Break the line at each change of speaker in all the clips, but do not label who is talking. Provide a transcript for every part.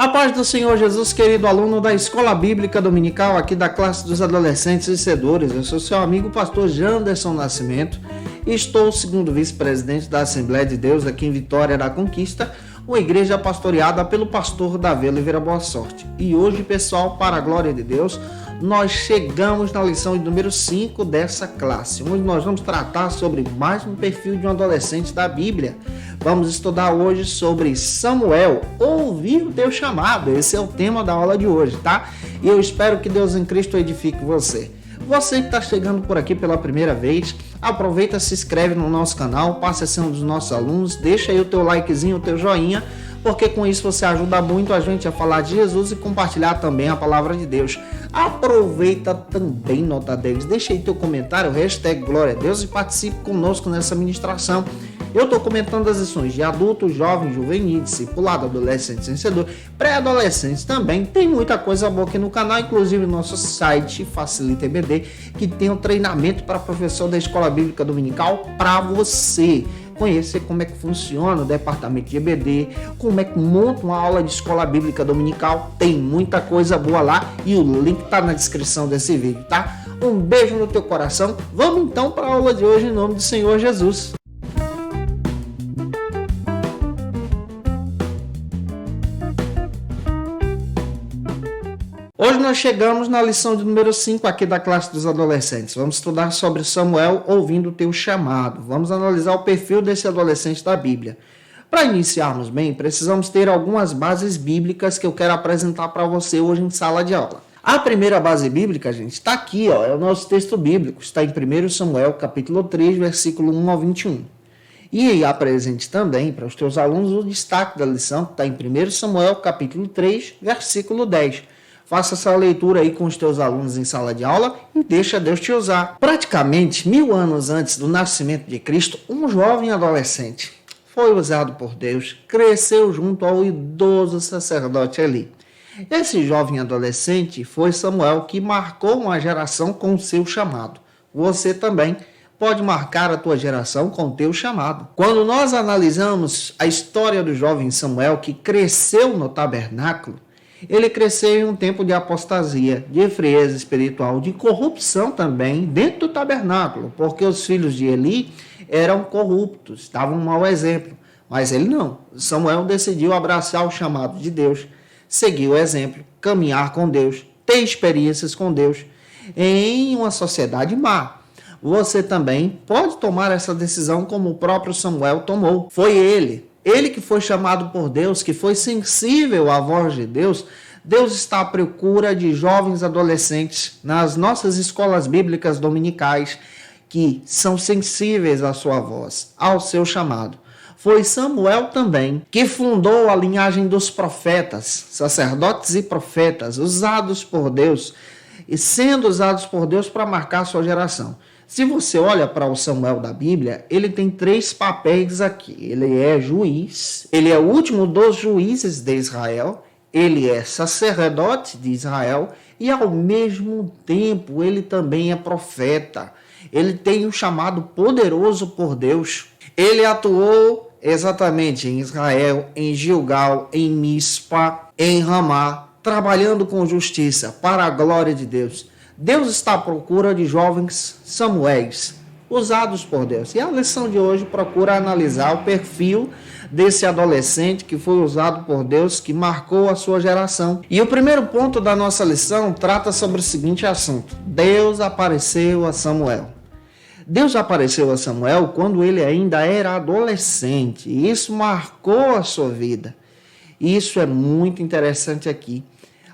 A paz do Senhor Jesus, querido aluno da Escola Bíblica Dominical, aqui da classe dos adolescentes vencedores. Eu sou seu amigo pastor Janderson Nascimento e estou segundo vice-presidente da Assembleia de Deus aqui em Vitória da Conquista, uma igreja pastoreada pelo pastor Davi Oliveira Boa Sorte. E hoje, pessoal, para a glória de Deus, nós chegamos na lição de número 5 dessa classe, onde nós vamos tratar sobre mais um perfil de um adolescente da Bíblia. Vamos estudar hoje sobre Samuel, ouvir o teu chamado. Esse é o tema da aula de hoje, tá? E eu espero que Deus em Cristo edifique você. Você que está chegando por aqui pela primeira vez, aproveita, se inscreve no nosso canal, passe a ser um dos nossos alunos, deixa aí o teu likezinho, o teu joinha, porque com isso você ajuda muito a gente a falar de Jesus e compartilhar também a palavra de Deus. Aproveita também, nota 10, deixa aí teu comentário, hashtag Glória a Deus e participe conosco nessa ministração. Eu estou comentando as lições de adulto, jovem, juvenil, discipulado, adolescente, vencedor, pré-adolescentes também. Tem muita coisa boa aqui no canal, inclusive no nosso site Facilita EBD, que tem um treinamento para professor da Escola Bíblica Dominical para você conhecer como é que funciona o departamento de EBD, como é que monta uma aula de Escola Bíblica Dominical. Tem muita coisa boa lá e o link está na descrição desse vídeo, tá? Um beijo no teu coração. Vamos então para a aula de hoje em nome do Senhor Jesus. Hoje nós chegamos na lição de número 5 aqui da classe dos adolescentes. Vamos estudar sobre Samuel ouvindo o teu chamado. Vamos analisar o perfil desse adolescente da Bíblia. Para iniciarmos bem, precisamos ter algumas bases bíblicas que eu quero apresentar para você hoje em sala de aula. A primeira base bíblica, gente, está aqui, ó, é o nosso texto bíblico. Está em 1 Samuel, capítulo 3, versículo 1 ao 21. E apresente também para os teus alunos o destaque da lição, que está em 1 Samuel, capítulo 3, versículo 10. Faça essa leitura aí com os teus alunos em sala de aula e deixa Deus te usar. Praticamente 1000 anos antes do nascimento de Cristo, um jovem adolescente foi usado por Deus, cresceu junto ao idoso sacerdote Eli. Esse jovem adolescente foi Samuel, que marcou uma geração com o seu chamado. Você também pode marcar a tua geração com o teu chamado. Quando nós analisamos a história do jovem Samuel, que cresceu no tabernáculo, ele cresceu em um tempo de apostasia, de frieza espiritual, de corrupção também dentro do tabernáculo, porque os filhos de Eli eram corruptos, davam um mau exemplo. Mas ele não. Samuel decidiu abraçar o chamado de Deus, seguir o exemplo, caminhar com Deus, ter experiências com Deus em uma sociedade má. Você também pode tomar essa decisão como o próprio Samuel tomou. Foi ele que foi chamado por Deus, que foi sensível à voz de Deus. Deus está à procura de jovens adolescentes nas nossas escolas bíblicas dominicais que são sensíveis à sua voz, ao seu chamado. Foi Samuel também que fundou a linhagem dos profetas, sacerdotes e profetas, usados por Deus e sendo usados por Deus para marcar a sua geração. Se você olha para o Samuel da Bíblia, ele tem 3 papéis aqui. Ele é juiz, ele é o último dos juízes de Israel, ele é sacerdote de Israel e, ao mesmo tempo, ele também é profeta. Ele tem um chamado poderoso por Deus. Ele atuou exatamente em Israel, em Gilgal, em Mispa, em Ramá, trabalhando com justiça para a glória de Deus. Deus está à procura de jovens Samuéis, usados por Deus. E a lição de hoje procura analisar o perfil desse adolescente que foi usado por Deus, que marcou a sua geração. E o primeiro ponto da nossa lição trata sobre o seguinte assunto: Deus apareceu a Samuel. Deus apareceu a Samuel quando ele ainda era adolescente. E isso marcou a sua vida. E isso é muito interessante aqui.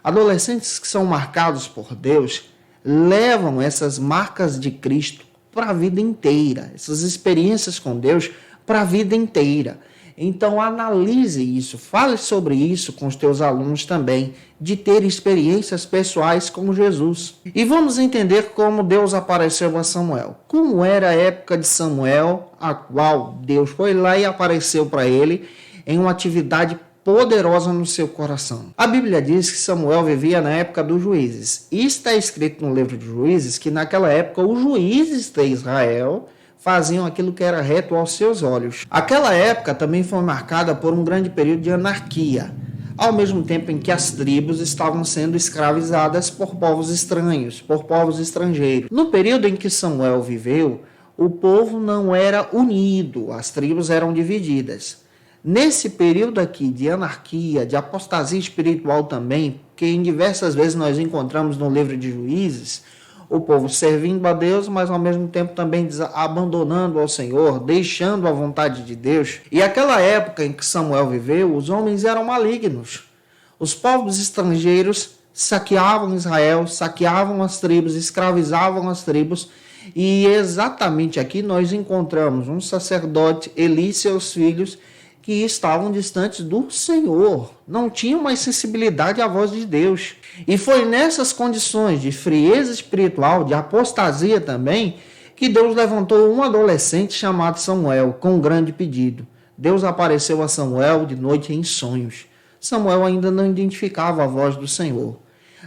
Adolescentes que são marcados por Deus levam essas marcas de Cristo para a vida inteira, essas experiências com Deus para a vida inteira. Então analise isso, fale sobre isso com os teus alunos também, de ter experiências pessoais com Jesus. E vamos entender como Deus apareceu a Samuel. Como era a época de Samuel, a qual Deus foi lá e apareceu para ele em uma atividade poderosa no seu coração. A Bíblia diz que Samuel vivia na época dos juízes. E está escrito no livro de Juízes que naquela época os juízes de Israel faziam aquilo que era reto aos seus olhos. Aquela época também foi marcada por um grande período de anarquia. ao mesmo tempo em que as tribos estavam sendo escravizadas por povos estranhos, por povos estrangeiros. No período em que Samuel viveu, o povo não era unido, as tribos eram divididas. Nesse período aqui de anarquia, de apostasia espiritual também, que em diversas vezes nós encontramos no livro de Juízes, o povo servindo a Deus, mas ao mesmo tempo também abandonando ao Senhor, deixando a vontade de Deus. E aquela época em que Samuel viveu, os homens eram malignos. Os povos estrangeiros saqueavam Israel, saqueavam as tribos, escravizavam as tribos. E exatamente aqui nós encontramos um sacerdote, Eli e seus filhos, que estavam distantes do Senhor, não tinham mais sensibilidade à voz de Deus. E foi nessas condições de frieza espiritual, de apostasia também, que Deus levantou um adolescente chamado Samuel, com um grande pedido. Deus apareceu a Samuel de noite em sonhos. Samuel ainda não identificava a voz do Senhor.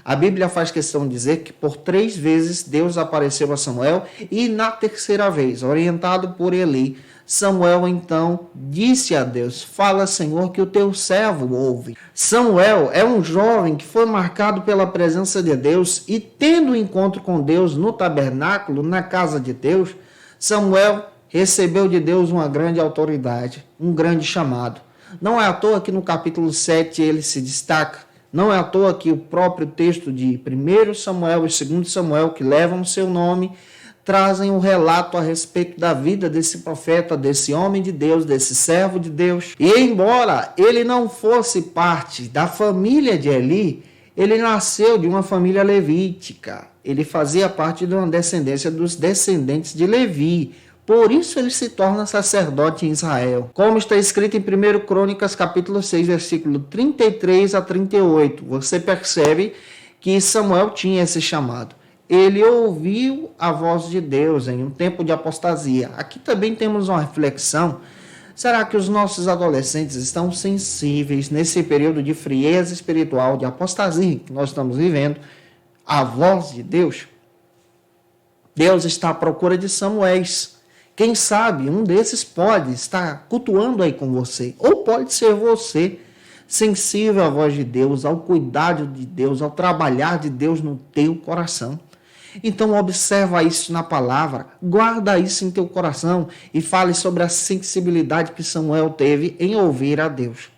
A Bíblia faz questão de dizer que por 3 vezes Deus apareceu a Samuel e na terceira vez, orientado por Eli, Samuel então disse a Deus: fala, Senhor, que o teu servo ouve. Samuel é um jovem que foi marcado pela presença de Deus e tendo um encontro com Deus no tabernáculo, na casa de Deus, Samuel recebeu de Deus uma grande autoridade, um grande chamado. Não é à toa que no capítulo 7 ele se destaca. Não é à toa que o próprio texto de 1 Samuel e 2 Samuel, que levam o seu nome, trazem um relato a respeito da vida desse profeta, desse homem de Deus, desse servo de Deus. E embora ele não fosse parte da família de Eli, ele nasceu de uma família levítica. Ele fazia parte de uma descendência dos descendentes de Levi. Por isso ele se torna sacerdote em Israel. Como está escrito em 1 Crônicas, capítulo 6, versículo 33 a 38. Você percebe que Samuel tinha esse chamado. Ele ouviu a voz de Deus em um tempo de apostasia. Aqui também temos uma reflexão. Será que os nossos adolescentes estão sensíveis nesse período de frieza espiritual, de apostasia que nós estamos vivendo, à voz de Deus? Deus está à procura de Samuéis. Quem sabe um desses pode estar cultuando aí com você, ou pode ser você, sensível à voz de Deus, ao cuidado de Deus, ao trabalhar de Deus no teu coração. Então observa isso na palavra, guarda isso em teu coração e fale sobre a sensibilidade que Samuel teve em ouvir a Deus.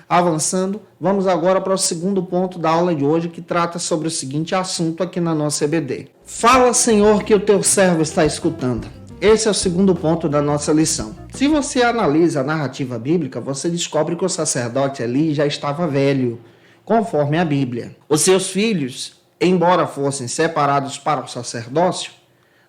Avançando, vamos agora para o segundo ponto da aula de hoje, que trata sobre o seguinte assunto aqui na nossa EBD. Fala, Senhor, que o teu servo está escutando. Esse é o segundo ponto da nossa lição. Se você analisa a narrativa bíblica, você descobre que o sacerdote Eli já estava velho, conforme a Bíblia. Os seus filhos, embora fossem separados para o sacerdócio,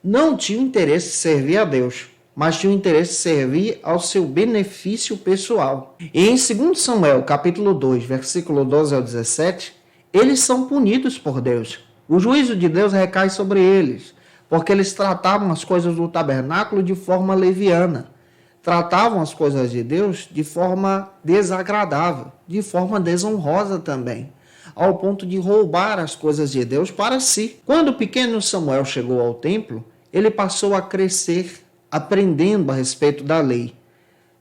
não tinham interesse de servir a Deus, mas tinham interesse de servir ao seu benefício pessoal. E em 2 Samuel, capítulo 2, versículo 12 ao 17, eles são punidos por Deus. O juízo de Deus recai sobre eles, porque eles tratavam as coisas do tabernáculo de forma leviana. Tratavam as coisas de Deus de forma desagradável, de forma desonrosa também, ao ponto de roubar as coisas de Deus para si. Quando o pequeno Samuel chegou ao templo, ele passou a crescer, aprendendo a respeito da lei,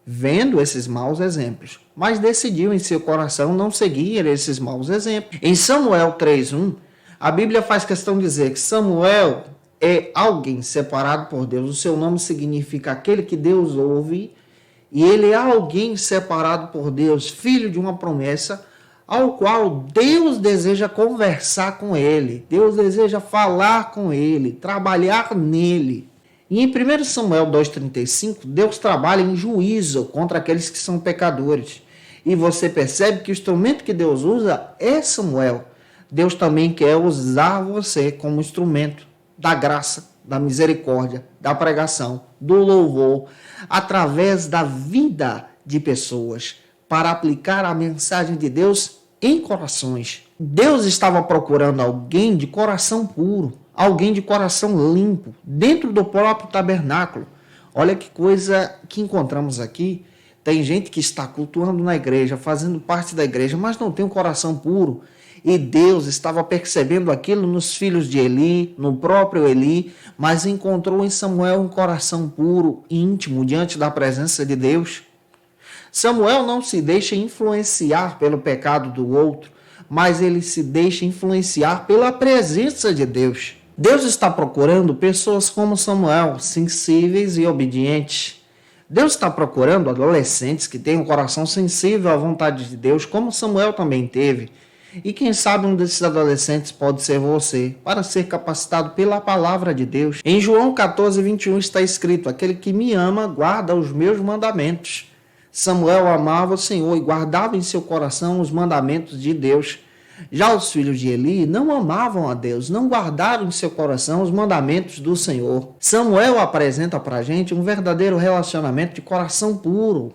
vendo esses maus exemplos, mas decidiu em seu coração não seguir esses maus exemplos. Em Samuel 3:1, a Bíblia faz questão de dizer que Samuel é alguém separado por Deus. O seu nome significa aquele que Deus ouve, e ele é alguém separado por Deus, filho de uma promessa, ao qual Deus deseja conversar com ele, Deus deseja falar com ele, trabalhar nele. E em 1 Samuel 2,35, Deus trabalha em juízo contra aqueles que são pecadores. E você percebe que o instrumento que Deus usa é Samuel. Deus também quer usar você como instrumento da graça, da misericórdia, da pregação, do louvor, através da vida de pessoas, para aplicar a mensagem de Deus em corações. Deus estava procurando alguém de coração puro, alguém de coração limpo, dentro do próprio tabernáculo. Olha que coisa que encontramos aqui. Tem gente que está cultuando na igreja, fazendo parte da igreja, mas não tem um coração puro. E Deus estava percebendo aquilo nos filhos de Eli, no próprio Eli, mas encontrou em Samuel um coração puro, íntimo, diante da presença de Deus. Samuel não se deixa influenciar pelo pecado do outro, mas ele se deixa influenciar pela presença de Deus. Deus está procurando pessoas como Samuel, sensíveis e obedientes. Deus está procurando adolescentes que têm um coração sensível à vontade de Deus, como Samuel também teve. E quem sabe um desses adolescentes pode ser você, para ser capacitado pela palavra de Deus. Em João 14:21 está escrito: aquele que me ama guarda os meus mandamentos. Samuel amava o Senhor e guardava em seu coração os mandamentos de Deus. Já os filhos de Eli não amavam a Deus, não guardaram em seu coração os mandamentos do Senhor. Samuel apresenta para a gente um verdadeiro relacionamento de coração puro,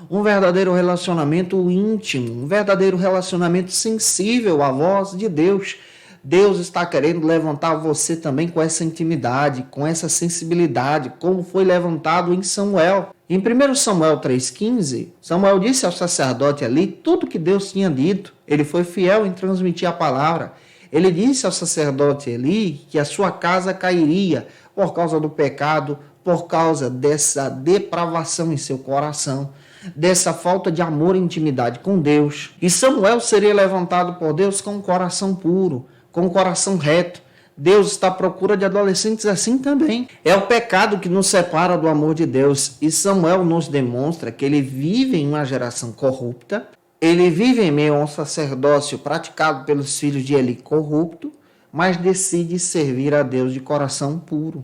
um verdadeiro relacionamento íntimo, um verdadeiro relacionamento sensível à voz de Deus. Deus está querendo levantar você também com essa intimidade, com essa sensibilidade, como foi levantado em Samuel. Em 1 Samuel 3,15, Samuel disse ao sacerdote ali tudo o que Deus tinha dito. Ele foi fiel em transmitir a palavra. Ele disse ao sacerdote Eli que a sua casa cairia por causa do pecado, por causa dessa depravação em seu coração, dessa falta de amor e intimidade com Deus. E Samuel seria levantado por Deus com um coração puro, com um coração reto. Deus está à procura de adolescentes assim também. É o pecado que nos separa do amor de Deus. E Samuel nos demonstra que ele vive em uma geração corrupta. Ele vive em meio a um sacerdócio praticado pelos filhos de Eli corrupto, mas decide servir a Deus de coração puro.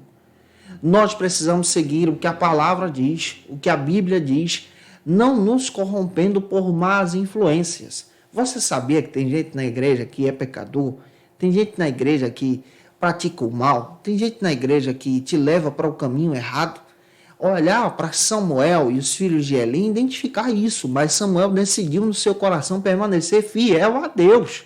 Nós precisamos seguir o que a palavra diz, o que a Bíblia diz, não nos corrompendo por más influências. Você sabia que tem gente na igreja que é pecador? Tem gente na igreja que pratica o mal? Tem gente na igreja que te leva para o caminho errado? Olhar para Samuel e os filhos de Eli, identificar isso, mas Samuel decidiu no seu coração permanecer fiel a Deus.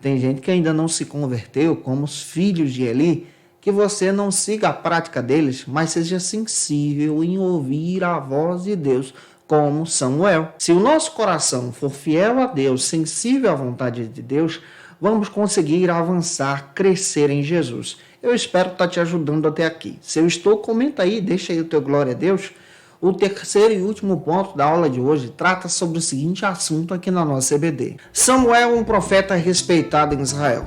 Tem gente que ainda não se converteu, como os filhos de Eli, que você não siga a prática deles, mas seja sensível em ouvir a voz de Deus, como Samuel. Se o nosso coração for fiel a Deus, sensível à vontade de Deus, vamos conseguir avançar, crescer em Jesus. Eu espero estar te ajudando até aqui. Se eu estou, comenta aí, deixa aí o teu glória a Deus. O terceiro e último ponto da aula de hoje trata sobre o seguinte assunto aqui na nossa EBD. Samuel, um profeta respeitado em Israel.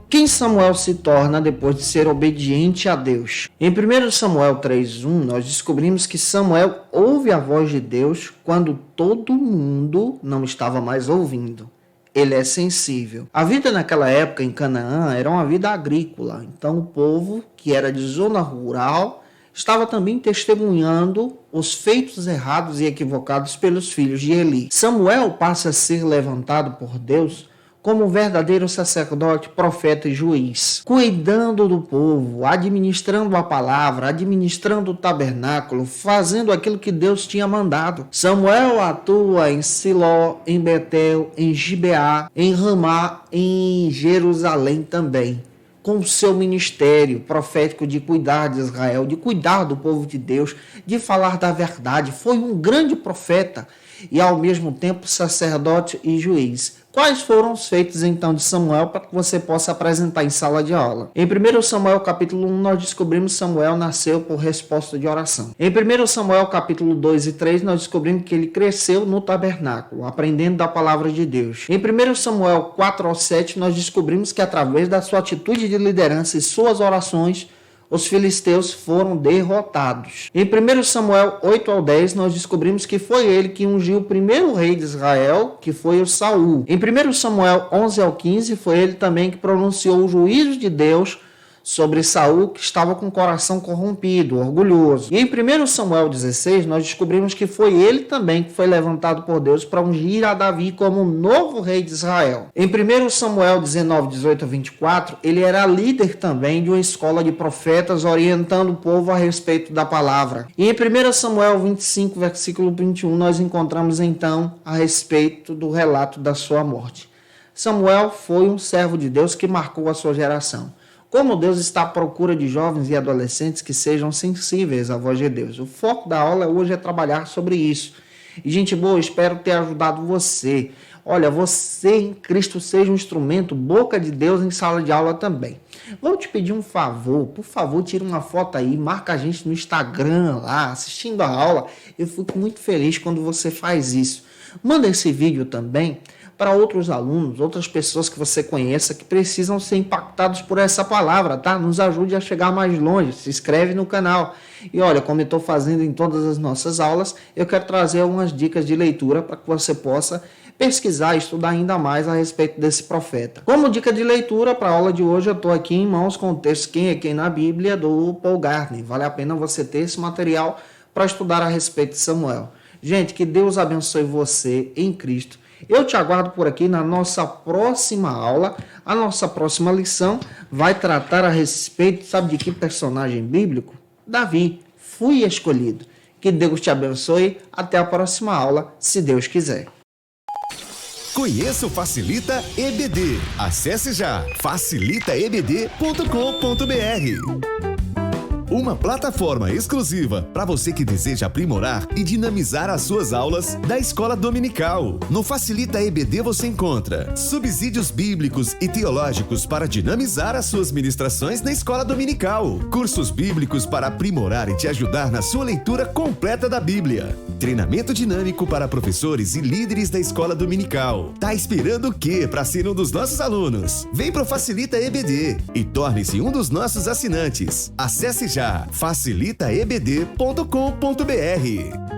Quem Samuel se torna depois de ser obediente a Deus? Em 1 Samuel 3:1, nós descobrimos que Samuel ouve a voz de Deus quando todo mundo não estava mais ouvindo. Ele é sensível. A vida naquela época em Canaã era uma vida agrícola. Então o povo, que era de zona rural, estava também testemunhando os feitos errados e equivocados pelos filhos de Eli. Samuel passa a ser levantado por Deus como um verdadeiro sacerdote, profeta e juiz, cuidando do povo, administrando a palavra, administrando o tabernáculo, fazendo aquilo que Deus tinha mandado. Samuel atua em Siló, em Betel, em Gibeá, em Ramá, em Jerusalém também, com o seu ministério profético de cuidar de Israel, de cuidar do povo de Deus, de falar da verdade. Foi um grande profeta e, ao mesmo tempo, sacerdote e juiz. Quais foram os feitos então de Samuel para que você possa apresentar em sala de aula? Em 1 Samuel capítulo 1, nós descobrimos que Samuel nasceu por resposta de oração. Em 1 Samuel capítulo 2 e 3, nós descobrimos que ele cresceu no tabernáculo, aprendendo da palavra de Deus. Em 1 Samuel 4 ao 7, nós descobrimos que através da sua atitude de liderança e suas orações, os filisteus foram derrotados. Em 1 Samuel 8 ao 10, nós descobrimos que foi ele que ungiu o primeiro rei de Israel, que foi o Saul. Em 1 Samuel 11 ao 15, foi ele também que pronunciou o juízo de Deus sobre Saul, que estava com o coração corrompido, orgulhoso. E em 1 Samuel 16, nós descobrimos que foi ele também que foi levantado por Deus para ungir a Davi como novo rei de Israel. Em 1 Samuel 19, 18 a 24, ele era líder também de uma escola de profetas, orientando o povo a respeito da palavra. E em 1 Samuel 25, versículo 21, nós encontramos então a respeito do relato da sua morte. Samuel foi um servo de Deus que marcou a sua geração. Como Deus está à procura de jovens e adolescentes que sejam sensíveis à voz de Deus. O foco da aula hoje é trabalhar sobre isso. E, gente boa, espero ter ajudado você. Olha, você em Cristo seja um instrumento, boca de Deus em sala de aula também. Vou te pedir um favor, por favor, tira uma foto aí, marca a gente no Instagram lá, assistindo a aula. Eu fico muito feliz quando você faz isso. Manda esse vídeo também para outros alunos, outras pessoas que você conheça que precisam ser impactados por essa palavra, tá? Nos ajude a chegar mais longe, se inscreve no canal. E olha, como eu estou fazendo em todas as nossas aulas, eu quero trazer algumas dicas de leitura para que você possa pesquisar e estudar ainda mais a respeito desse profeta. Como dica de leitura para a aula de hoje, eu estou aqui em mãos com o texto Quem é Quem na Bíblia, do Paul Gardner. Vale a pena você ter esse material para estudar a respeito de Samuel. Gente, que Deus abençoe você em Cristo. Eu te aguardo por aqui na nossa próxima aula. A nossa próxima lição vai tratar a respeito, sabe de que personagem bíblico? Davi. Fui escolhido. Que Deus te abençoe. Até a próxima aula, se Deus quiser.
Conheça o Facilita EBD. Acesse já facilitaebd.com.br. Uma plataforma exclusiva para você que deseja aprimorar e dinamizar as suas aulas da Escola Dominical. No Facilita EBD você encontra subsídios bíblicos e teológicos para dinamizar as suas ministrações na Escola Dominical. Cursos bíblicos para aprimorar e te ajudar na sua leitura completa da Bíblia. Treinamento dinâmico para professores e líderes da Escola Dominical. Tá esperando o quê para ser um dos nossos alunos? Vem pro Facilita EBD e torne-se um dos nossos assinantes. Acesse já facilitaebd.com.br.